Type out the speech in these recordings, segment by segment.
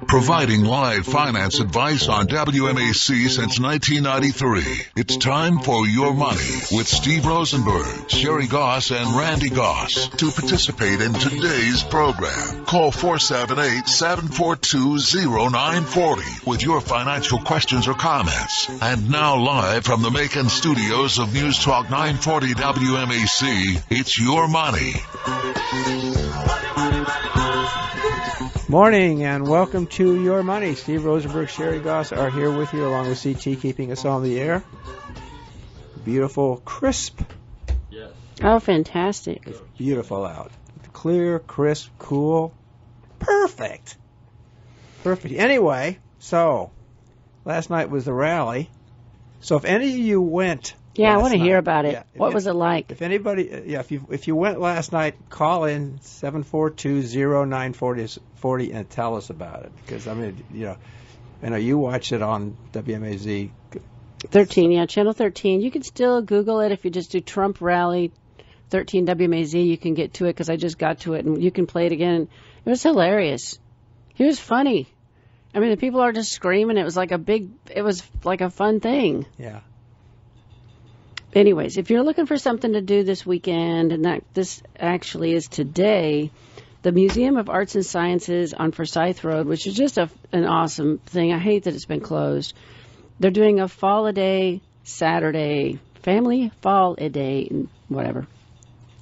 Providing live finance advice on WMAC since 1993. It's time for Your Money with Steve Rosenberg, Sherry Goss, and Randy Goss. To participate in today's program, call 478-742-0940 with your financial questions or comments. And now live from the Macon studios of News Talk 940 WMAC, it's Your Money. Morning and welcome to Your Money. Steve Rosenberg, Sherry Goss are here with you along with CT keeping us on the air. Beautiful, crisp. Yes. Oh, fantastic. It's beautiful out. Clear, crisp, cool. Perfect. Perfect. Anyway, so last night was the rally. So if any of you went... Yeah, I want to hear about it. What was it like? If anybody, if you went last night, call in 742-0940 and tell us about it. Because I mean, I know you watched it on WMAZ 13, yeah, Channel 13. You can still Google it if you just do Trump Rally 13 WMAZ. You can get to it because I just got to it, and you can play it again. It was hilarious. He was funny. I mean, the people are just screaming. It was like a fun thing. Yeah. Anyways, if you're looking for something to do this weekend, and this actually is today, the Museum of Arts and Sciences on Forsyth Road, which is just an awesome thing. I hate that it's been closed. They're doing a fall-a-day Saturday, family fall-a-day, whatever.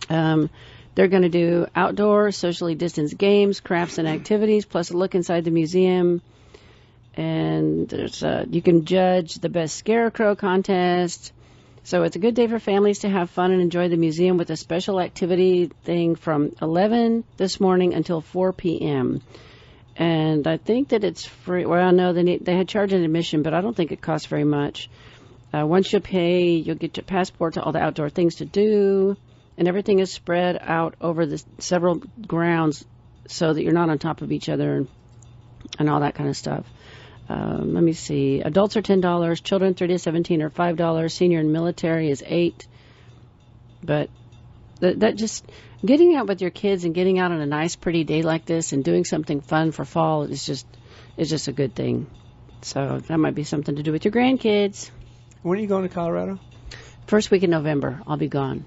They're going to do outdoor, socially distanced games, crafts, and activities, plus a look inside the museum. And you can judge the best scarecrow contest. So it's a good day for families to have fun and enjoy the museum with a special activity thing from 11 this morning until 4 p.m. And I think that it's free. Well, no, they had charged an admission, but I don't think it costs very much. Once you pay, you'll get your passport to all the outdoor things to do, and everything is spread out over the several grounds so that you're not on top of each other and all that kind of stuff. Let me see. Adults are $10. Children 3 to 17 are $5. Senior and military is $8. But that just getting out with your kids and getting out on a nice, pretty day like this and doing something fun for fall is just a good thing. So that might be something to do with your grandkids. When are you going to Colorado? First week in November. I'll be gone.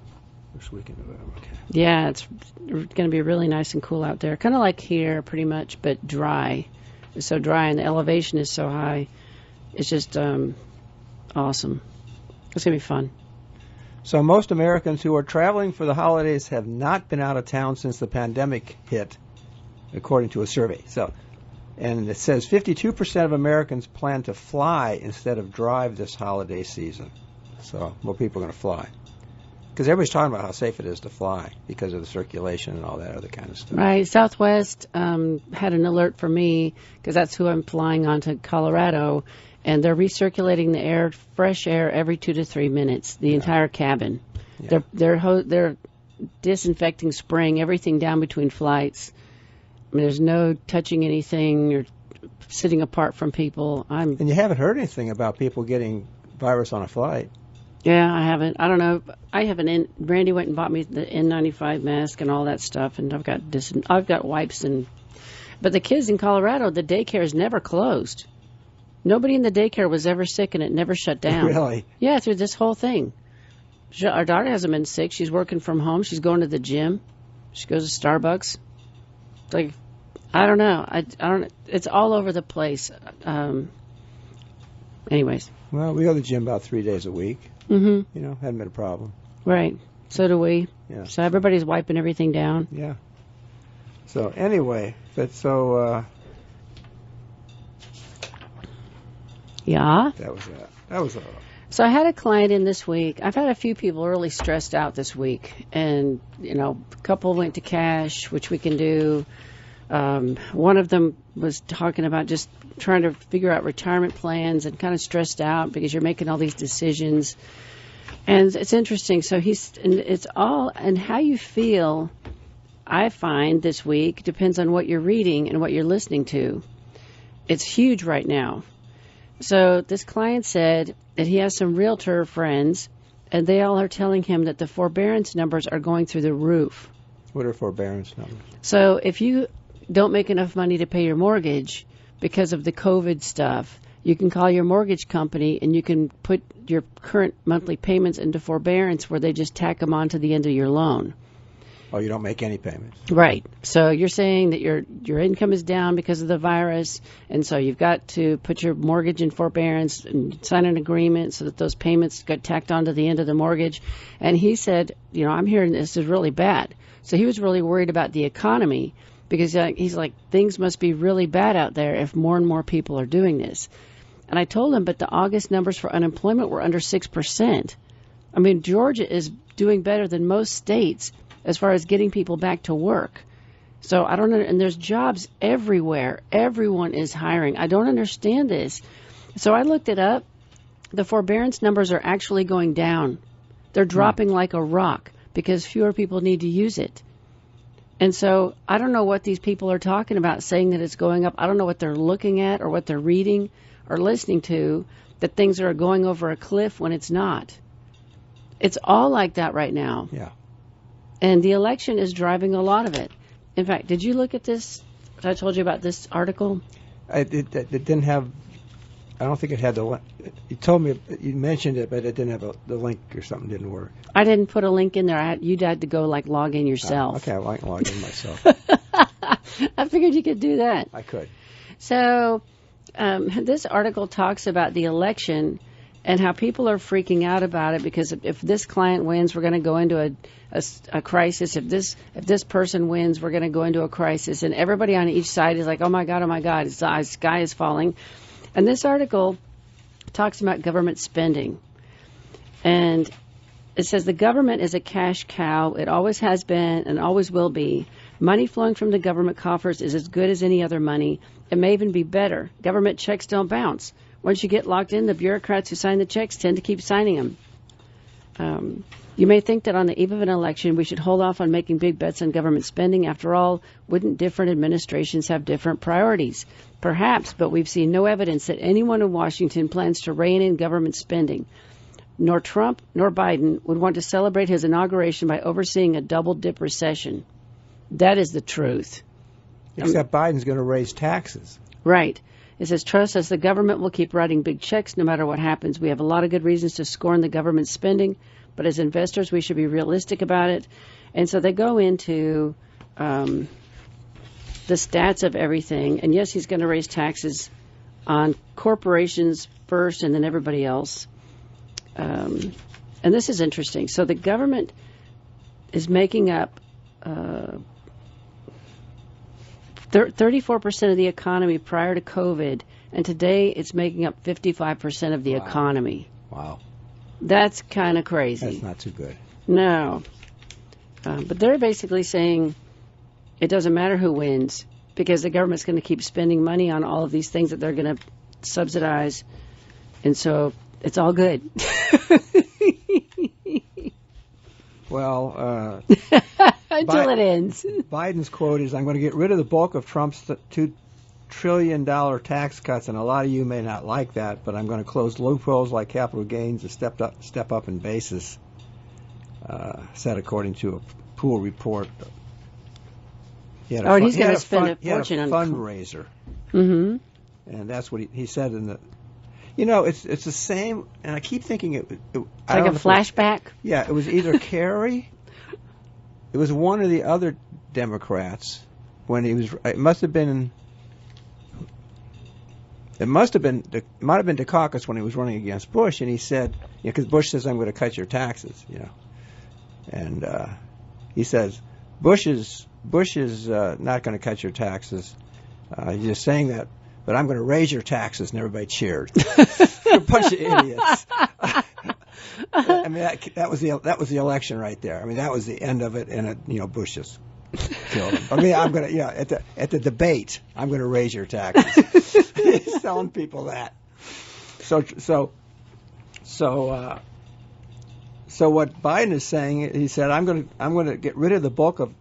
First week in November. Okay. Yeah, it's going to be really nice and cool out there. Kind of like here, pretty much, but dry. It's so dry and the elevation is so high. It's just awesome. It's going to be fun. So most Americans who are traveling for the holidays have not been out of town since the pandemic hit, according to a survey. And it says 52% of Americans plan to fly instead of drive this holiday season. So more people are going to fly. Because everybody's talking about how safe it is to fly because of the circulation and all that other kind of stuff. Right. Southwest had an alert for me because that's who I'm flying on to Colorado, and they're recirculating the fresh air every 2 to 3 minutes, the entire cabin. Yeah. They're disinfecting, spraying everything down between flights. I mean, there's no touching anything or sitting apart from people. And you haven't heard anything about people getting virus on a flight. Yeah, I haven't. I don't know. I haven't. Randy went and bought me the N95 mask and all that stuff, and I've got wipes But the kids in Colorado, the daycare is never closed. Nobody in the daycare was ever sick, and it never shut down. Really? Yeah, through this whole thing. Our daughter hasn't been sick. She's working from home. She's going to the gym. She goes to Starbucks. Like, I don't know. I don't. It's all over the place. Anyways. Well, we go to the gym about 3 days a week. Mm-hmm. Hadn't been a problem. Right. So do we. Yeah. So everybody's wiping everything down. Yeah. So anyway, Yeah. That was that. That was all. So I had a client in this week. I've had a few people really stressed out this week, and a couple went to cash, which we can do. One of them was talking about just trying to figure out retirement plans and kind of stressed out because you're making all these decisions. And it's interesting. So it's all, and how you feel, I find this week, depends on what you're reading and what you're listening to. It's huge right now. So this client said that he has some realtor friends, and they all are telling him that the forbearance numbers are going through the roof. What are forbearance numbers? So if you don't make enough money to pay your mortgage because of the COVID stuff, you can call your mortgage company and you can put your current monthly payments into forbearance where they just tack them on to the end of your loan. Oh, you don't make any payments. Right. So you're saying that your income is down because of the virus, and so you've got to put your mortgage in forbearance and sign an agreement so that those payments get tacked on to the end of the mortgage. And he said, I'm hearing this is really bad. So he was really worried about the economy because he's like, things must be really bad out there if more and more people are doing this. And I told him, but the August numbers for unemployment were under 6%. I mean, Georgia is doing better than most states as far as getting people back to work. So I don't know, and there's jobs everywhere. Everyone is hiring. I don't understand this. So I looked it up. The forbearance numbers are actually going down. They're dropping like a rock because fewer people need to use it. And so I don't know what these people are talking about saying that it's going up. I don't know what they're looking at or what they're reading or listening to, that things are going over a cliff when it's not. It's all like that right now. Yeah. And the election is driving a lot of it. In fact, did you look at this? I told you about this article. It didn't have. I don't think it had the link. You told me, you mentioned it, but it didn't have the link or something didn't work. I didn't put a link in there. You'd had to go log in yourself. Okay, I can log in myself. I figured you could do that. I could. So this article talks about the election and how people are freaking out about it because if this client wins, we're going to go into a crisis. If this person wins, we're going to go into a crisis. And everybody on each side is like, oh my God, the sky is falling. And this article talks about government spending. And it says the government is a cash cow. It always has been and always will be. Money flowing from the government coffers is as good as any other money. It may even be better. Government checks don't bounce. Once you get locked in, the bureaucrats who sign the checks tend to keep signing them. You may think that on the eve of an election, we should hold off on making big bets on government spending. After all, wouldn't different administrations have different priorities? Perhaps, but we've seen no evidence that anyone in Washington plans to rein in government spending. Nor Trump nor Biden would want to celebrate his inauguration by overseeing a double-dip recession. That is the truth. Except Biden's going to raise taxes. Right. It says, trust us, the government will keep writing big checks no matter what happens. We have a lot of good reasons to scorn the government spending, but as investors, we should be realistic about it. And so they go into the stats of everything. And yes, he's going to raise taxes on corporations first and then everybody else. And this is interesting. So the government is making up 34% of the economy prior to COVID, and today it's making up 55% of the economy. Wow. That's kind of crazy. That's not too good. No. But they're basically saying it doesn't matter who wins because the government's going to keep spending money on all of these things that they're going to subsidize, and so it's all good. Well, until it ends. Biden's quote is, I'm going to get rid of the bulk of Trump's $2 trillion tax cuts, and a lot of you may not like that, but I'm going to close loopholes like capital gains and step up in basis, said according to a pool report. He's going to spend a fortune on fundraiser. Mm-hmm. And that's what he said in the... it's the it's and I keep thinking it like a flashback? It was either Kerry, it was one of the other Democrats, when he was, it might have been Dukakis when he was running against Bush, and he said, because Bush says, I'm going to cut your taxes, and he says, Bush is not going to cut your taxes, he's just saying that, but I'm going to raise your taxes, and everybody cheered. A bunch of idiots. I mean, that was the election right there. I mean, that was the end of it, and Bush just killed him. I mean, I'm going to at the debate, I'm going to raise your taxes. He's telling people that. So what Biden is saying, he said, I'm going to get rid of the bulk of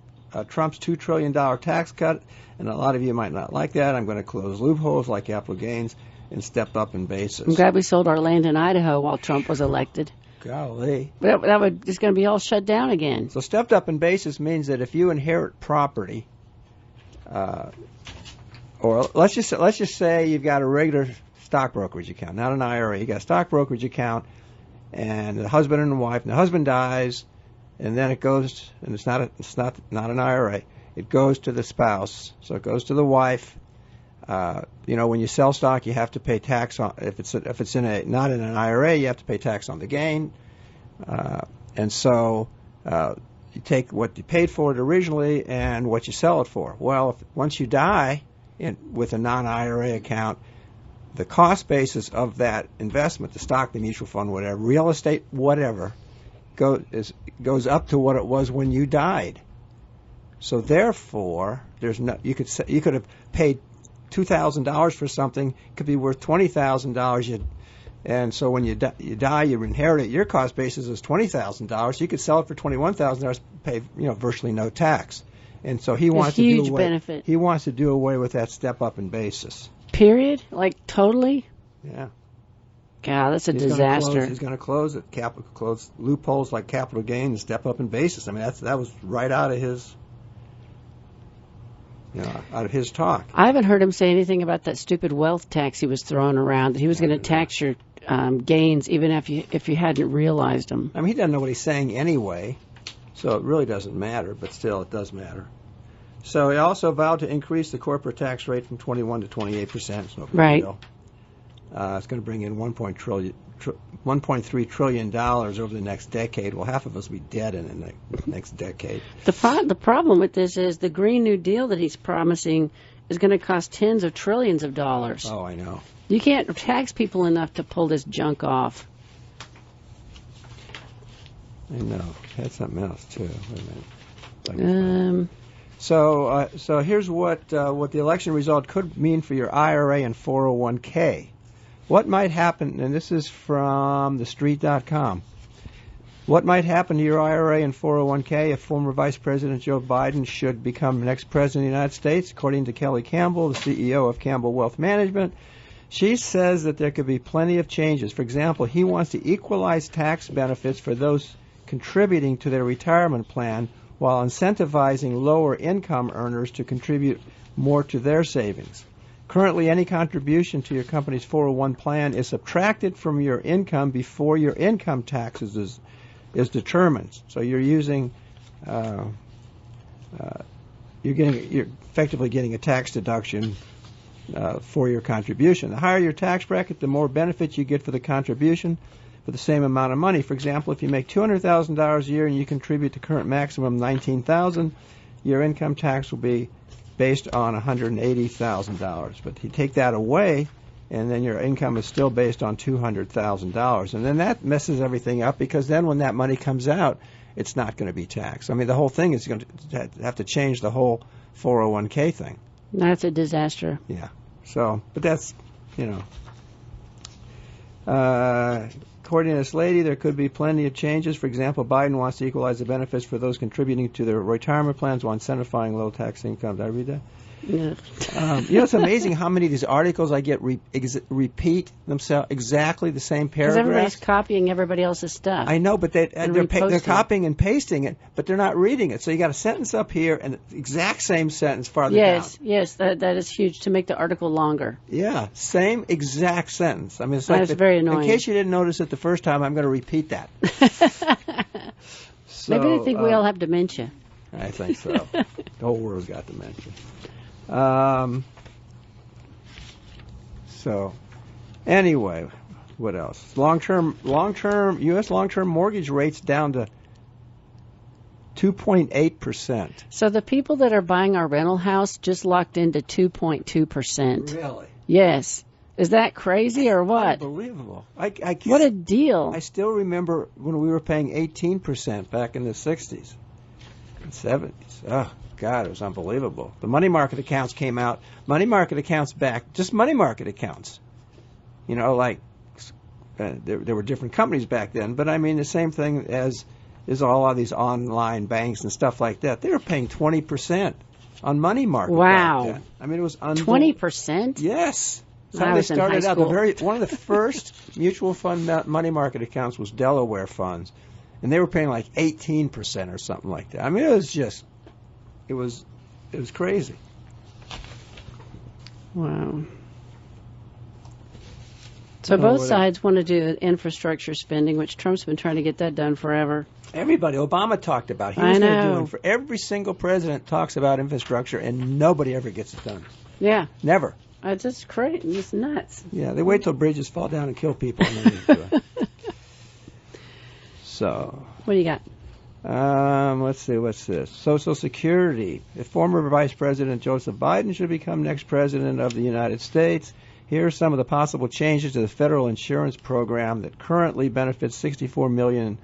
Trump's $2 trillion tax cut. And a lot of you might not like that. I'm going to close loopholes like capital gains and step up in basis. I'm glad we sold our land in Idaho while Trump was elected. Golly. But it's going to be all shut down again. So stepped up in basis means that if you inherit property, or let's just say you've got a regular stock brokerage account, not an IRA. You got a stock brokerage account, and the husband and the wife, and the husband dies, and then it goes, and it's not an IRA. It goes to the spouse, so it goes to the wife. When you sell stock, you have to pay tax on if it's not in an IRA, you have to pay tax on the gain, and so you take what you paid for it originally and what you sell it for. Well, once you die with a non-IRA account, the cost basis of that investment, the stock, the mutual fund, whatever, real estate, whatever, goes up to what it was when you died. So therefore, you could have paid $2,000 for something, it could be worth $20,000. And so when you die, you inherit it. Your cost basis is $20,000. You could sell it for $21,000, pay virtually no tax. And so he wants to do away with that step up in basis. Period? Like totally? Yeah. God, that's a disaster. He's going to close it. Close loopholes like capital gain and step up in basis. I mean, that was right out of his. Out of his talk. I haven't heard him say anything about that stupid wealth tax he was throwing around, that he was going to tax your gains even if you hadn't realized them. I mean, he doesn't know what he's saying anyway, so it really doesn't matter, but still it does matter. So he also vowed to increase the corporate tax rate from 21 to 28%. It's no big deal. It's going to bring in $1.3 trillion over the next decade. Well, half of us will be dead in the next decade. The problem with this is the Green New Deal that he's promising is going to cost tens of trillions of dollars. Oh, I know. You can't tax people enough to pull this junk off. I know. I had something else, too. Wait a minute. So here's what the election result could mean for your IRA and 401k. What might happen, and this is from thestreet.com, what might happen to your IRA and 401k if former Vice President Joe Biden should become the next President of the United States? According to Kelly Campbell, the CEO of Campbell Wealth Management, she says that there could be plenty of changes. For example, he wants to equalize tax benefits for those contributing to their retirement plan while incentivizing lower income earners to contribute more to their savings. Currently, any contribution to your company's 401 plan is subtracted from your income before your income taxes is determined. So you're effectively getting a tax deduction for your contribution. The higher your tax bracket, the more benefits you get for the contribution for the same amount of money. For example, if you make $200,000 a year and you contribute the current maximum $19,000, your income tax will be based on $180,000. But you take that away, and then your income is still based on $200,000. And then that messes everything up, because then when that money comes out, it's not going to be taxed. I mean, the whole thing is going to have to change the whole 401k thing. That's a disaster. Yeah. So, but that's, according to this lady, there could be plenty of changes. For example, Biden wants to equalize the benefits for those contributing to their retirement plans while incentivizing low tax income. Did I read that? Yeah. It's amazing how many of these articles I get repeat themselves, exactly the same paragraph. Because everybody's copying everybody else's stuff. I know, but they're copying and pasting it, but they're not reading it. So you got a sentence up here and the exact same sentence farther down. Yes, that is huge to make the article longer. Yeah, same exact sentence. I mean, it's that's very annoying. In case you didn't notice it the first time, I'm going to repeat that. Maybe they think we all have dementia. I think so. The whole world's got dementia. So, anyway, what else? Long-term U.S. long-term mortgage rates down to 2.8%. So the people that are buying our rental house just locked into 2.2%. Really? Yes. Is that crazy or what? Unbelievable. What a deal. I still remember when we were paying 18% back in the 60s and 70s. Oh, God, it was unbelievable. The money market accounts came out. Money market accounts back, just money market accounts. There were different companies back then, but I mean the same thing as all of these online banks and stuff like that. They were paying 20% on money market. Wow. Back then. I mean, it was unbelievable. 20%? Yes. So they started out. One of the first mutual fund money market accounts was Delaware funds, and they were paying like 18% or something like that. I mean, it was crazy. Wow. So both sides want to do infrastructure spending, which Trump's been trying to get that done forever. Everybody, Obama talked about. He was going to do it. For every single president talks about infrastructure, and nobody ever gets it done. Yeah. Never. It's just crazy. It's nuts. Yeah, they wait till bridges fall down and kill people, and then they do it. So. What do you got? Let's see, what's this? Social Security. If former Vice President Joseph Biden should become next president of the United States, here are some of the possible changes to the federal insurance program that currently benefits 64 million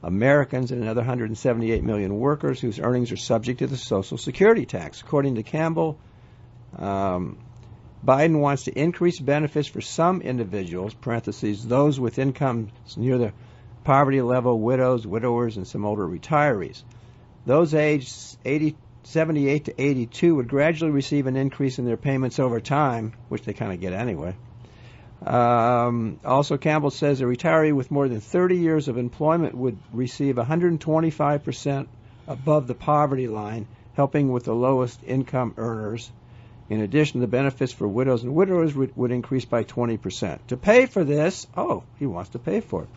Americans and another 178 million workers whose earnings are subject to the Social Security tax. According to Campbell, Biden wants to increase benefits for some individuals, parentheses, those with incomes near the poverty level, widows, widowers, and some older retirees. Those aged 78 to 82 would gradually receive an increase in their payments over time, which they kind of get anyway. Also, Campbell says a retiree with more than 30 years of employment would receive 125% above the poverty line, helping with the lowest income earners. In addition, the benefits for widows and widowers would increase by 20%. To pay for this, he wants to pay for it.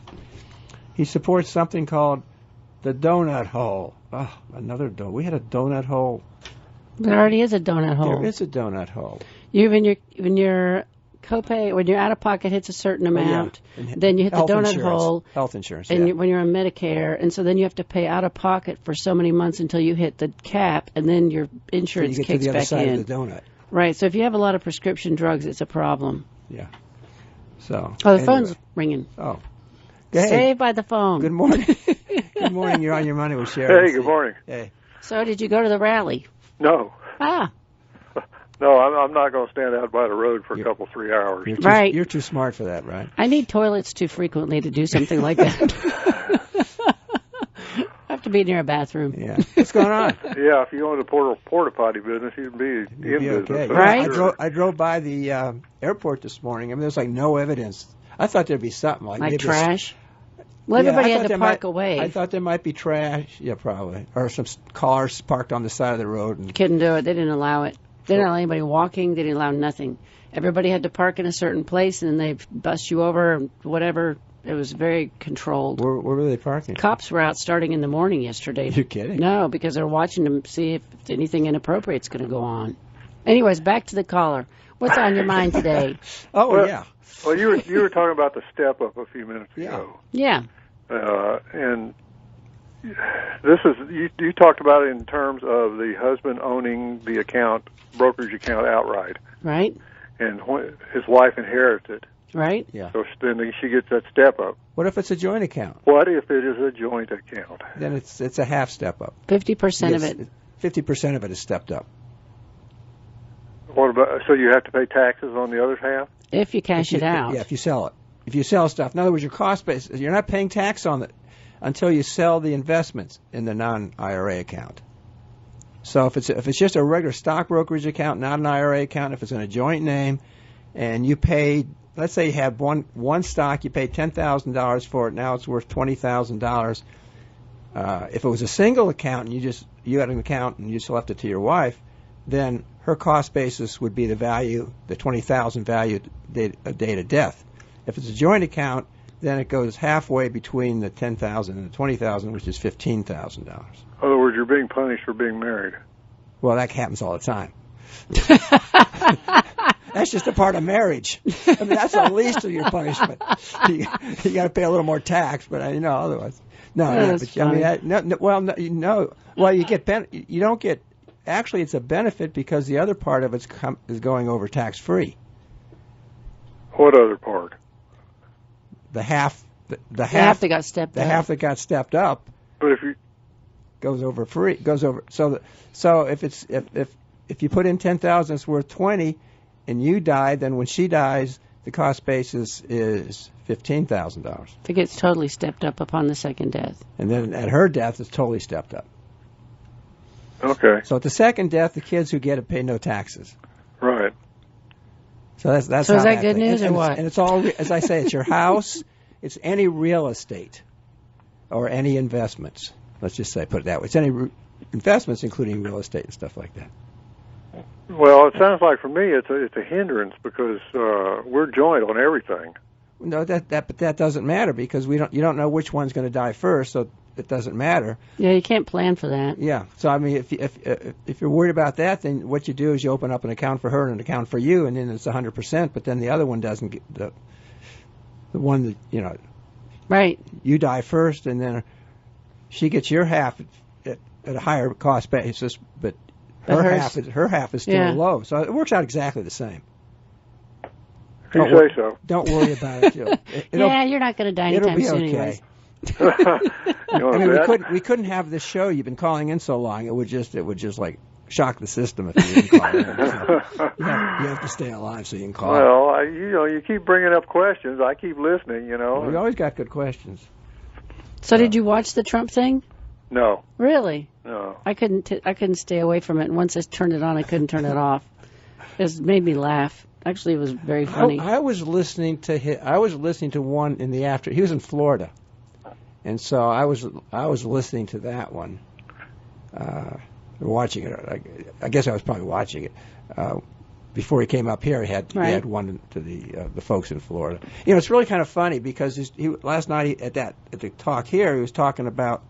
He supports something called the donut hole. Oh, another donut. We had a donut hole. There already is a donut hole. There is a donut hole. When your copay, when your out of pocket hits a certain amount, then you hit the donut hole. Health insurance. And when you're on Medicare, and so then you have to pay out of pocket for so many months until you hit the cap, and then your insurance so you get kicks to the other back side in. Of the donut. Right. So if you have a lot of prescription drugs, it's a problem. Yeah. So. The phone's ringing. Oh. Saved by the phone. Good morning. Good morning. You're on your money with Sherry. Hey, good morning. Hey. So did you go to the rally? No. Ah. No, I'm not going to stand out by the road for a couple, 3 hours. You're too smart for that, right? I need toilets too frequently to do something like that. I have to be near a bathroom. Yeah. What's going on? Yeah, if you own a porta potty business, you'd be in business. Okay. Right? I drove by the airport this morning. I mean, there's like no evidence. I thought there'd be something like trash. Well, everybody had to park away. I thought there might be trash. Yeah, probably. Or some cars parked on the side of the road. And couldn't do it. They didn't allow it. They didn't allow anybody walking. They didn't allow nothing. Everybody had to park in a certain place, and they bust you over and whatever. It was very controlled. Where were they parking? Cops were out starting in the morning yesterday. You're kidding? No, because they're watching to see if anything inappropriate is going to go on. Anyways, back to the caller. What's on your mind today? Yeah. Well, you were talking about the step up a few minutes ago. Yeah. And this is you talked about it in terms of the husband owning the brokerage account outright. Right. And his wife inherited. Right. Yeah. So then she gets that step up. What if it's a joint account? What if it is a joint account? Then it's a half step up. 50% of it. 50% of it is stepped up. What about? So you have to pay taxes on the other half? If you cash it out. Yeah, if you sell it. If you sell stuff. In other words, your cost base, you're not paying tax on it until you sell the investments in the non-IRA account. So if it's just a regular stock brokerage account, not an IRA account, if it's in a joint name, and you paid, let's say you have one stock, you paid $10,000 for it, now it's worth $20,000. If it was a single account and you had an account and you just left it to your wife, then her cost basis would be the value, the $20,000 value date of death. If it's a joint account, then it goes halfway between the $10,000 and the $20,000, which is $15,000. In other words, you're being punished for being married. Well, that happens all the time. That's just a part of marriage. I mean, that's the least of your punishment. You got to pay a little more tax, but otherwise, no. You don't get. Actually, it's a benefit because the other part of it is going over tax free. What other part? The half that got stepped up. The half that got stepped up. But if you goes over free, goes over. So if you put in $10,000, it's worth $20,000, and you die, then when she dies, the cost basis is $15,000. It gets totally stepped up upon the second death. And then at her death, it's totally stepped up. Okay. So at the second death, the kids who get it pay no taxes. Right. So that's. So is that good news or what? And it's all, as I say, it's your house, it's any real estate, or any investments. Let's just say, put it that way. It's any investments, including real estate and stuff like that. Well, it sounds like for me it's a hindrance because we're joint on everything. No, but that doesn't matter because you don't know which one's going to die first, so it doesn't matter. Yeah, you can't plan for that. Yeah. So I mean, if you're worried about that, then what you do is you open up an account for her and an account for you, and then it's 100%. But then the other one doesn't get the one that Right. you die first, and then she gets your half at a higher cost basis, but her half is still low. So it works out exactly the same. If you say so. Don't worry about it. You're not going to die anytime soon, anyways. I mean, we couldn't have this show. You've been calling in so long. It would just like shock the system if you didn't call in. So you have to stay alive so you can call. Well, you keep bringing up questions. I keep listening. We always got good questions. So did you watch the Trump thing? No. Really? No. I couldn't stay away from it. And once I turned it on, I couldn't turn it off. It made me laugh. Actually, it was very funny. I was listening to one in the after. He was in Florida, and so I was listening to that one, watching it. I guess I was probably watching it before he came up here. He had one to the folks in Florida. It's really kind of funny because last night at the talk here he was talking about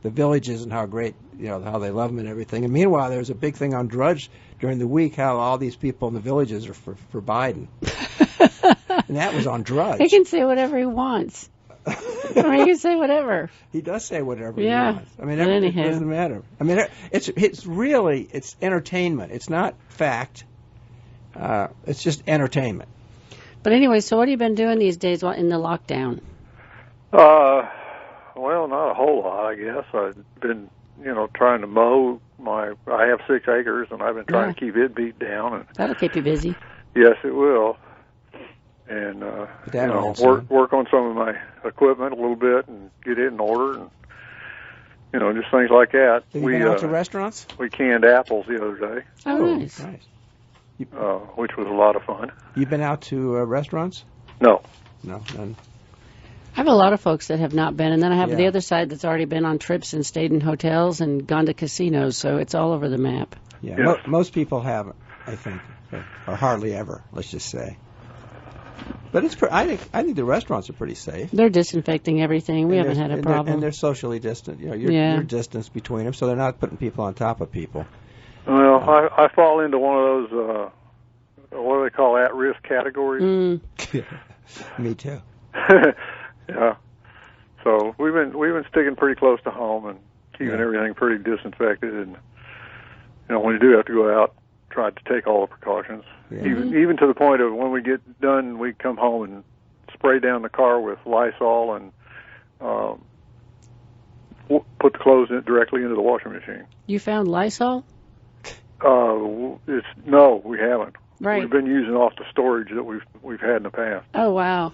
the villages and how great how they love them and everything. And meanwhile, there was a big thing on Drudge during the week how all these people in the villages are for Biden. And that was on Drudge. He can say whatever he wants. He can say whatever. He does say whatever he wants. I mean, it doesn't matter. I mean, it's entertainment. It's not fact. It's just entertainment. But anyway, so what have you been doing these days in the lockdown? Well, not a whole lot, I guess. I've been, trying to mow I have 6 acres, and I've been trying to keep it beat down. And that'll keep you busy. Yes, it will. And, work on some of my equipment a little bit and get it in order and, just things like that. Have you been out to restaurants? We canned apples the other day. Oh, nice. Which was a lot of fun. You've been out to restaurants? No. No, none. I have a lot of folks that have not been, and then I have the other side that's already been on trips and stayed in hotels and gone to casinos, so it's all over the map. Yeah, yes. Most people haven't, I think, or hardly ever, let's just say. But I think the restaurants are pretty safe. They're disinfecting everything. We haven't had a problem. And they're socially distant. You're distanced between them, so they're not putting people on top of people. Well, I fall into one of those, what do they call at-risk categories? Me too. Yeah. So we've been sticking pretty close to home and keeping everything pretty disinfected, and when you do have to go out, try to take all the precautions. Yeah. Even to the point of when we get done, we come home and spray down the car with Lysol and put the clothes directly into the washing machine. You found Lysol? No, we haven't. Right. We've been using off the storage that we've had in the past. Oh wow.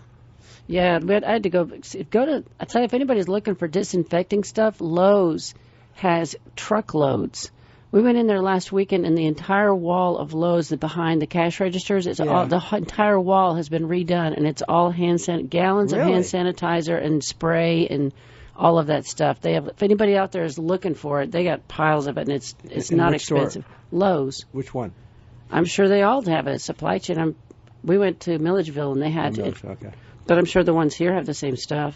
Yeah, I had to go to. I tell you, if anybody's looking for disinfecting stuff, Lowe's has truckloads. We went in there last weekend, and the entire wall of Lowe's behind the cash registers, the entire wall has been redone, and it's all gallons of hand sanitizer and spray and all of that stuff. They have. If anybody out there is looking for it, they got piles of it, and it's not expensive. Store? Lowe's. Which one? I'm sure they all have a supply chain. We went to Milledgeville, and they had it. Okay. But I'm sure the ones here have the same stuff.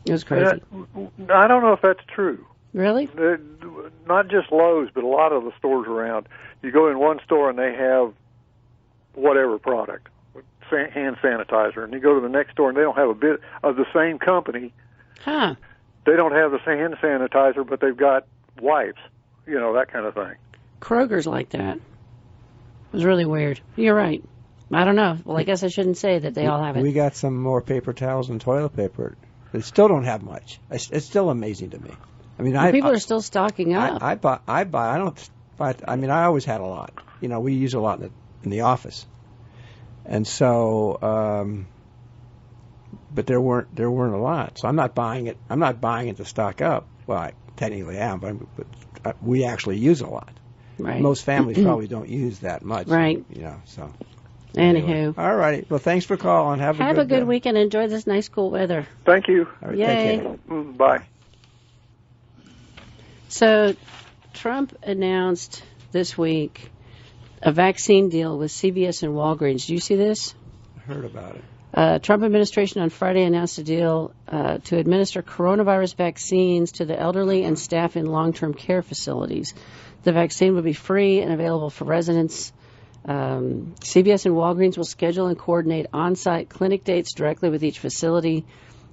It was crazy. I don't know if that's true. Really? Not just Lowe's, but a lot of the stores around. You go in one store and they have whatever product, hand sanitizer, and you go to the next store and they don't have a bit of the same company. Huh. They don't have the hand sanitizer, but they've got wipes, that kind of thing. Kroger's like that. It was really weird. You're right. I don't know. Well, I guess I shouldn't say that they all have it. We got some more paper towels and toilet paper. They still don't have much. It's still amazing to me. I mean, people are still stocking up. I buy. I don't buy. I mean, I always had a lot. We use a lot in the office, and so. But there weren't a lot, so I'm not buying it. I'm not buying it to stock up. Well, I technically am, but we actually use a lot. Right. Most families probably don't use that much. Right. So. Anywho. All righty. Well, thanks for calling. Have a good weekend. Enjoy this nice cool weather. Thank you. All right, yay. Take care. Bye. So Trump announced this week a vaccine deal with CVS and Walgreens. Do you see this? I heard about it. Trump administration on Friday announced a deal to administer coronavirus vaccines to the elderly and staff in long-term care facilities. The vaccine will be free and available for residents. CVS and Walgreens will schedule and coordinate on-site clinic dates directly with each facility.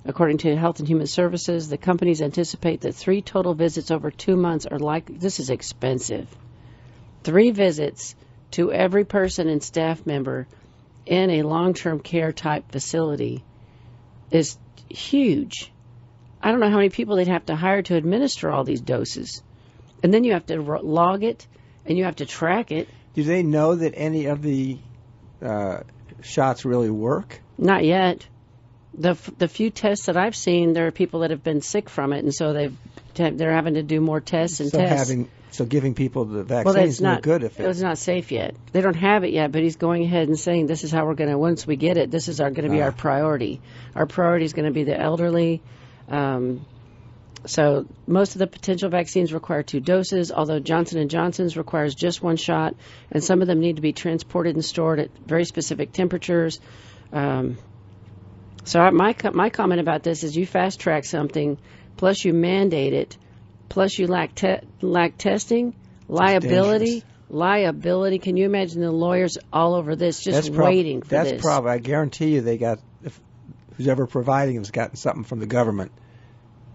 According to Health and Human Services, the companies anticipate that 3 total visits over 2 months are likely. This is expensive. 3 visits to every person and staff member in a long-term care type facility is huge. I don't know how many people they'd have to hire to administer all these doses. And then you have to log it, and you have to track it. Do they know that any of the shots really work? Not yet. The few tests that I've seen, there are people that have been sick from it, and so they're having to do more tests and tests. So giving people the vaccine is no good if it's not safe yet. They don't have it yet, but he's going ahead and saying this is how we're going to, once we get it, this is going to be our priority. Our priority is going to be the elderly. So most of the potential vaccines require 2 doses, although Johnson & Johnson's requires just 1 shot, and some of them need to be transported and stored at very specific temperatures. So my comment about this is you fast-track something, plus you mandate it, plus you lack testing, liability. Can you imagine the lawyers all over this just waiting for this? That's probably, I guarantee you who's ever providing them has gotten something from the government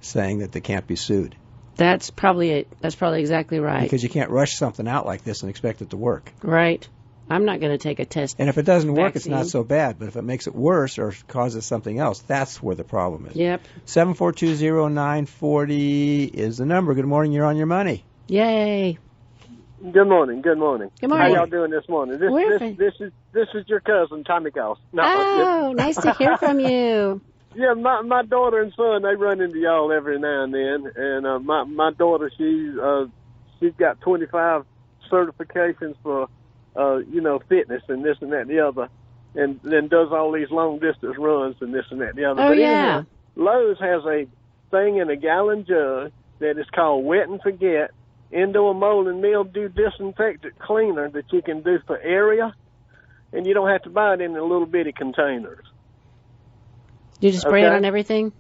saying that they can't be sued. That's probably it. That's probably exactly right. Because you can't rush something out like this and expect it to work. Right. I'm not going to take a test. And if it doesn't work, it's not so bad. But if it makes it worse or causes something else, that's where the problem is. Yep. 7420940 is the number. Good morning. You're on your money. Yay. Good morning. Good morning. Good morning. How y'all doing this morning? This is your cousin, Tommy Goss. Nice to hear from you. Yeah, my daughter and son, they run into y'all every now and then. And my daughter, she's got 25 certifications for fitness and this and that and the other, and then does all these long distance runs and this and that and the other. Oh, but yeah. Anyhow, Lowe's has a thing in a gallon jug that is called Wet and Forget Indoor Mold and Mildew Disinfectant Cleaner that you can do for area, and you don't have to buy it in the little bitty containers. You just spray it on everything?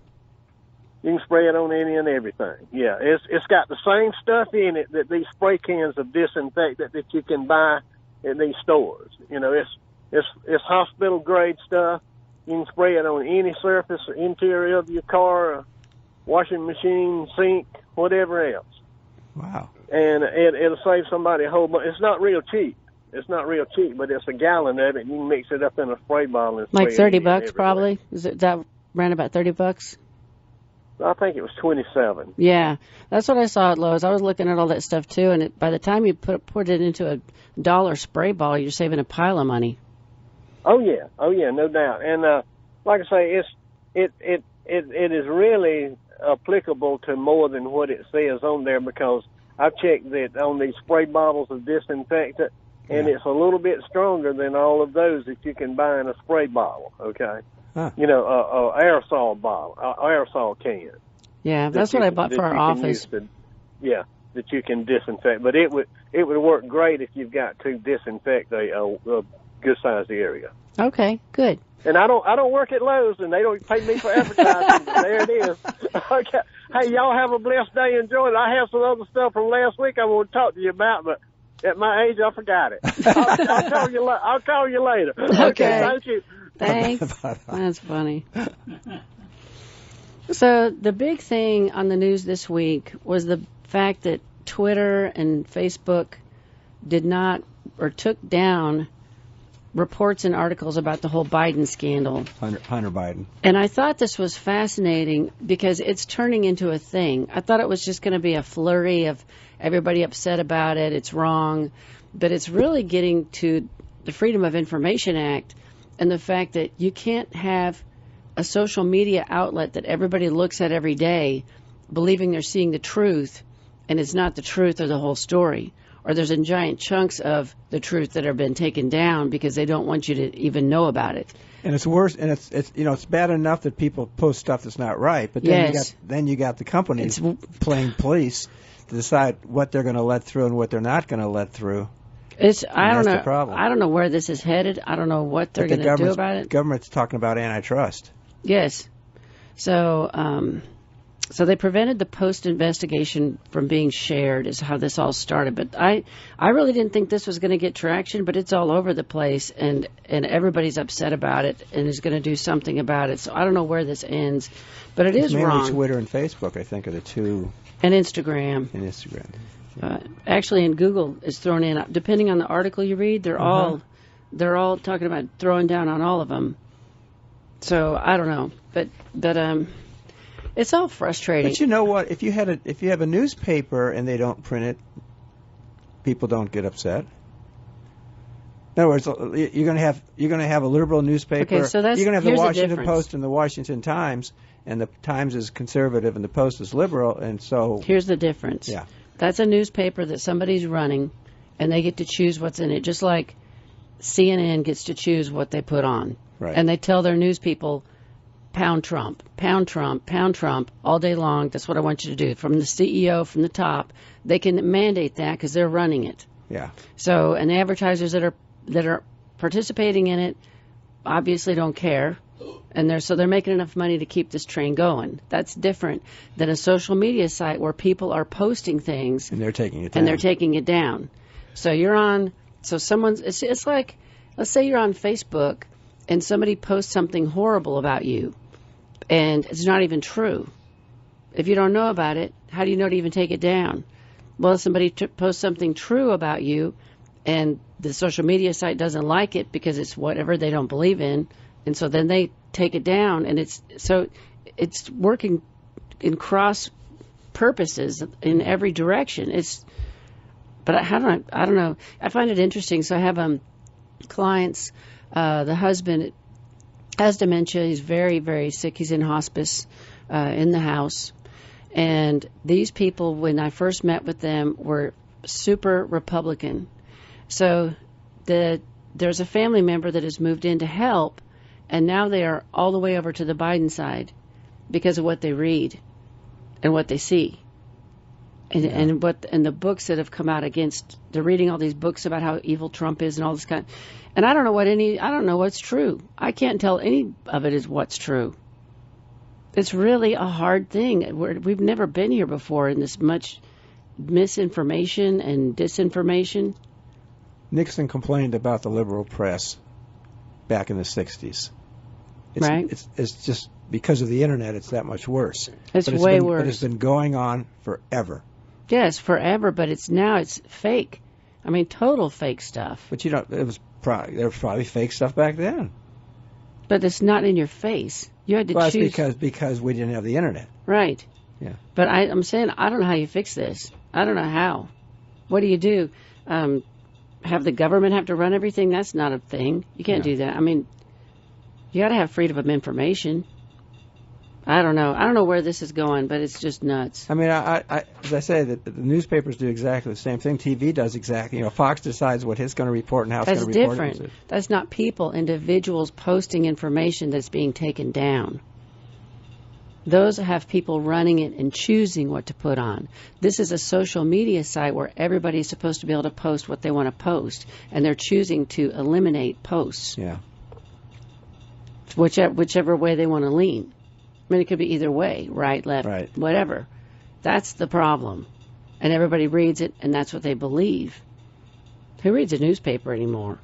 You can spray it on any and everything. Yeah, it's got the same stuff in it that these spray cans of disinfectant that you can buy in these stores. It's hospital grade stuff. You can spray it on any surface, or interior of your car, washing machine, sink, whatever else. Wow. And it'll save somebody a whole bunch. It's not real cheap. But it's a gallon of it, and you can mix it up in a spray bottle and spray like $30 probably. Is that around about $30? I think it was 27. Yeah, that's what I saw at Lowe's. I was looking at all that stuff too, and by the time you put it into a $1 spray bottle, you're saving a pile of money. Oh yeah, no doubt. And like I say, it is really applicable to more than what it says on there, because I've checked that on these spray bottles of disinfectant, and it's a little bit stronger than all of those that you can buy in a spray bottle. Okay. Huh. Aerosol bottle, aerosol can. Yeah, that's what I bought for our office. That you can disinfect. But it would work great if you've got to disinfect a good sized area. Okay, good. And I don't work at Lowe's, and they don't pay me for advertising. But there it is. Okay. Hey, y'all have a blessed day. Enjoy it. I have some other stuff from last week I want to talk to you about, but at my age, I forgot it. I'll call you later. Okay. Thank you. Thanks. That's funny. So the big thing on the news this week was the fact that Twitter and Facebook did not or took down reports and articles about the whole Biden scandal. Hunter Biden. And I thought this was fascinating because it's turning into a thing. I thought it was just going to be a flurry of everybody upset about it. It's wrong. But it's really getting to the Freedom of Information Act and the fact that you can't have a social media outlet that everybody looks at every day believing they're seeing the truth, and it's not the truth or the whole story. Or there's giant chunks of the truth that have been taken down because they don't want you to even know about it. And it's worse, and it's bad enough that people post stuff that's not right, but then you got the companies playing police to decide what they're going to let through and what they're not going to let through. I don't that's know. the problem. I don't know where this is headed. I don't know what they're going to do about it. Government's talking about antitrust. Yes. So, so they prevented the post investigation from being shared is how this all started. But I really didn't think this was going to get traction, but it's all over the place and everybody's upset about it and is going to do something about it. So I don't know where this ends, but it's mainly wrong. Twitter and Facebook, I think, are the two. And Instagram. Actually, and Google is thrown in. Depending on the article you read, they're all talking about throwing down on all of them. So I don't know, but it's all frustrating. But you know what? If you have a newspaper and they don't print it, people don't get upset. In other words, you're going to have a liberal newspaper. Okay, so that's, you're going to have the Washington difference. Post and the Washington Times, and the Times is conservative and the Post is liberal, and so here's the difference. Yeah, that's a newspaper that somebody's running, and they get to choose what's in it, just like CNN gets to choose what they put on. Right. And they tell their news people, pound Trump, pound Trump, pound Trump all day long. That's what I want you to do. From the CEO, from the top, they can mandate that because they're running it. Yeah. So, and the advertisers that are participating in it obviously don't care, and they're making enough money to keep this train going. That's different than a social media site where people are posting things and they're taking it down. So you're on. So it's like, let's say you're on Facebook and somebody posts something horrible about you, and it's not even true. If you don't know about it, how do you know to even take it down? Well, if somebody posts something true about you, and the social media site doesn't like it because it's whatever they don't believe in, and so then they take it down, and it's working in cross purposes in every direction. But I don't know. I find it interesting. So I have clients. The husband has dementia. He's very, very sick. He's in hospice in the house. And these people, when I first met with them, were super Republican. So there's a family member that has moved in to help, and now they are all the way over to the Biden side because of what they read and what they see. And the books that have come out against, they're reading all these books about how evil Trump is and all this kind. And I don't know what's true. I can't tell any of it is what's true. It's really a hard thing. We've never been here before in this much misinformation and disinformation. Nixon complained about the liberal press back in the 60s. Right. It's just because of the internet, it's that much worse. It's way worse. But it's been going on forever. Yes, forever, but it's fake. I mean, total fake stuff. But there was probably fake stuff back then. But it's not in your face. You had to choose. Because we didn't have the internet. Right. Yeah. But I'm saying I don't know how you fix this. I don't know how. What do you do? Have the government have to run everything? That's not a thing. You can't do that. I mean, you got to have freedom of information. I don't know. I don't know where this is going, but it's just nuts. I mean, as I say, the newspapers do exactly the same thing. TV does exactly. Fox decides what it's going to report and how it's going to report it. That's different. That's not people, individuals posting information that's being taken down. Those have people running it and choosing what to put on. This is a social media site where everybody's supposed to be able to post what they want to post, and they're choosing to eliminate posts. Yeah. Whichever way they want to lean. I mean, it could be either way, right, left, whatever. That's the problem. And everybody reads it, and that's what they believe. Who reads a newspaper anymore?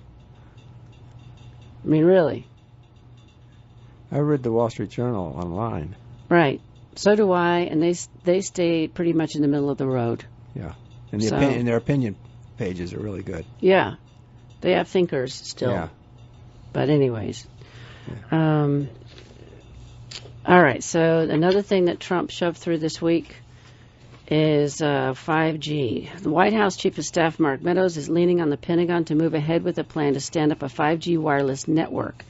I mean, really. I read the Wall Street Journal online. Right. So do I, and they stay pretty much in the middle of the road. Yeah. And their opinion pages are really good. Yeah. They have thinkers still. Yeah. But anyways. Yeah. All right, so another thing that Trump shoved through this week is 5G. The White House Chief of Staff Mark Meadows is leaning on the Pentagon to move ahead with a plan to stand up a 5G wireless network.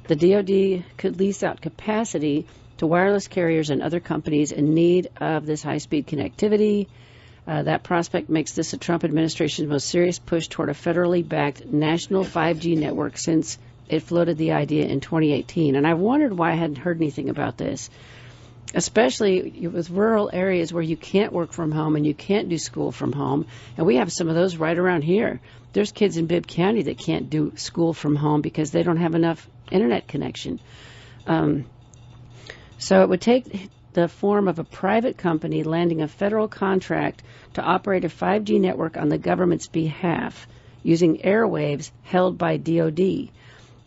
The DoD could lease out capacity to wireless carriers and other companies in need of this high-speed connectivity. That prospect makes this the Trump administration's most serious push toward a federally backed national 5G network since it floated the idea in 2018. And I wondered why I hadn't heard anything about this. especially with rural areas where you can't work from home and you can't do school from home. And we have some of those right around here. There's kids in Bibb County that can't do school from home because they don't have enough internet connection. So it would take the form of a private company landing a federal contract to operate a 5G network on the government's behalf using airwaves held by DoD.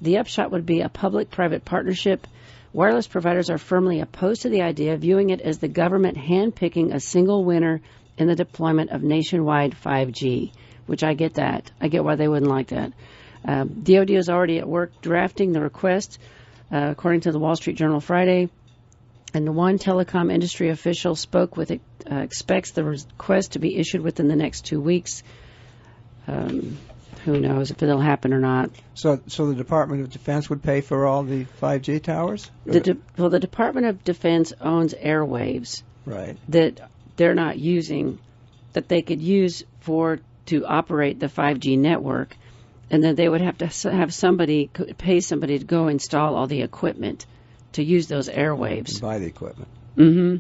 The upshot would be a public-private partnership. Wireless providers are firmly opposed to the idea, viewing it as the government handpicking a single winner in the deployment of nationwide 5G, which I get that. I get why they wouldn't like that. DoD is already at work drafting the request, according to the Wall Street Journal Friday. And one telecom industry official spoke with expects the request to be issued within the next 2 weeks. Who knows if it'll happen or not. So the Department of Defense would pay for all the 5G towers? The Department of Defense owns airwaves, right, that they're not using, that they could use to operate the 5G network, and then they would have to have pay somebody to go install all the equipment to use those airwaves. And buy the equipment. Mm-hmm.